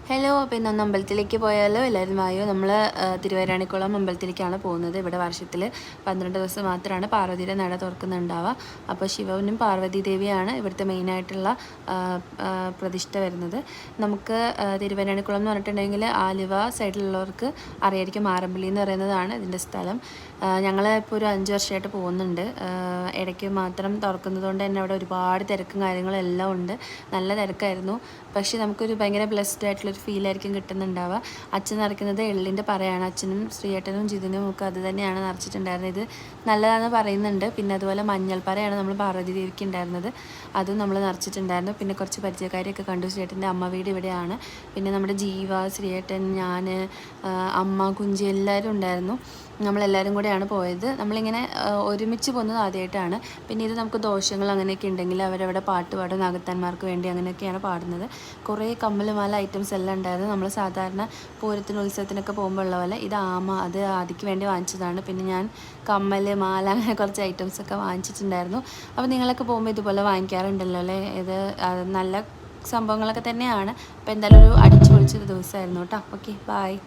Hello, അപ്പോൾ ഇന്നൊന്ന് അമ്പലത്തിലേക്ക് പോയാലോ? എല്ലാവരും വായോ. നമ്മൾ തിരുവൈരാണിക്കുളം അമ്പലത്തിലേക്കാണ് പോകുന്നത്. ഇവിടെ വർഷത്തിൽ 12 ദിവസം മാത്രമാണ് പാർവതിയുടെ നട തുറക്കുന്നുണ്ടാവുക. അപ്പോൾ ശിവനും പാർവതി ദേവിയാണ് ഇവിടുത്തെ മെയിനായിട്ടുള്ള പ്രതിഷ്ഠ വരുന്നത്. നമുക്ക് തിരുവൈരാണിക്കുളം എന്ന് പറഞ്ഞിട്ടുണ്ടെങ്കിൽ ആലുവ സൈഡിലുള്ളവർക്ക് അറിയായിരിക്കും. മാറമ്പള്ളി എന്ന് പറയുന്നതാണ് ഇതിൻ്റെ സ്ഥലം. ഞങ്ങൾ ഇപ്പോൾ ഒരു 5 വർഷമായിട്ട് പോകുന്നുണ്ട്. ഇടയ്ക്ക് മാത്രം തുറക്കുന്നത് കൊണ്ട് തന്നെ അവിടെ ഒരുപാട് തിരക്കും കാര്യങ്ങളും എല്ലാം ഉണ്ട്. നല്ല തിരക്കായിരുന്നു. പക്ഷേ നമുക്കൊരു ഭയങ്കര ബ്ലെസ്ഡ് ആയിട്ടുള്ളൊരു ഫീലായിരിക്കും കിട്ടുന്നുണ്ടാവുക. അച്ഛൻ നിറയ്ക്കുന്നത് എള്ളിൻ്റെ പറയാണ്. അച്ഛനും ശ്രീയേട്ടനും ജിതിനും ഒക്കെ അത് തന്നെയാണ് നിറച്ചിട്ടുണ്ടായിരുന്നത്. ഇത് നല്ലതാണെന്ന് പറയുന്നുണ്ട്. പിന്നെ അതുപോലെ മഞ്ഞൾ പറയാണ് നമ്മൾ പാർവതി ദേവിക്ക് ഉണ്ടായിരുന്നത്. അതും നമ്മൾ നിറച്ചിട്ടുണ്ടായിരുന്നു. പിന്നെ കുറച്ച് പരിചയക്കാരെയൊക്കെ കണ്ടു. ശ്രീയേട്ടൻ്റെ അമ്മ വീട് ഇവിടെയാണ്. പിന്നെ നമ്മുടെ ജീവ, ശ്രീയേട്ടൻ, ഞാൻ, അമ്മ, കുഞ്ചി എല്ലാവരും ഉണ്ടായിരുന്നു. നമ്മളെല്ലാവരും കൂടെയാണ് പോയത്. നമ്മളിങ്ങനെ ഒരുമിച്ച് പോകുന്നത് ആദ്യമായിട്ടാണ്. പിന്നെ ഇത് നമുക്ക് ദോഷങ്ങൾ അങ്ങനെയൊക്കെ ഉണ്ടെങ്കിൽ അവരവിടെ പാട്ട് പാടും. നാഗത്താന്മാർക്ക് വേണ്ടി അങ്ങനെയൊക്കെയാണ് പാടുന്നത്. കുറേ കമ്മലുമാല ഐറ്റംസ് എല്ലാം ഉണ്ടായിരുന്നു. നമ്മൾ സാധാരണ പൂരത്തിന് ഉത്സവത്തിനൊക്കെ പോകുമ്പോൾ ഉള്ള പോലെ ഇത് അത് ആദിക്ക് വേണ്ടി വാങ്ങിച്ചതാണ്. പിന്നെ ഞാൻ കമ്മൽ, മാല അങ്ങനെ കുറച്ച് ഐറ്റംസൊക്കെ വാങ്ങിച്ചിട്ടുണ്ടായിരുന്നു. അപ്പോൾ നിങ്ങളൊക്കെ പോകുമ്പോൾ ഇതുപോലെ വാങ്ങിക്കാറുണ്ടല്ലോ അല്ലേ? ഇത് നല്ല സംഭവങ്ങളൊക്കെ തന്നെയാണ്. അപ്പോൾ എന്തായാലും ഒരു അടിച്ചു പൊളിച്ചൊരു ദിവസമായിരുന്നു കേട്ടോ. Okay, bye.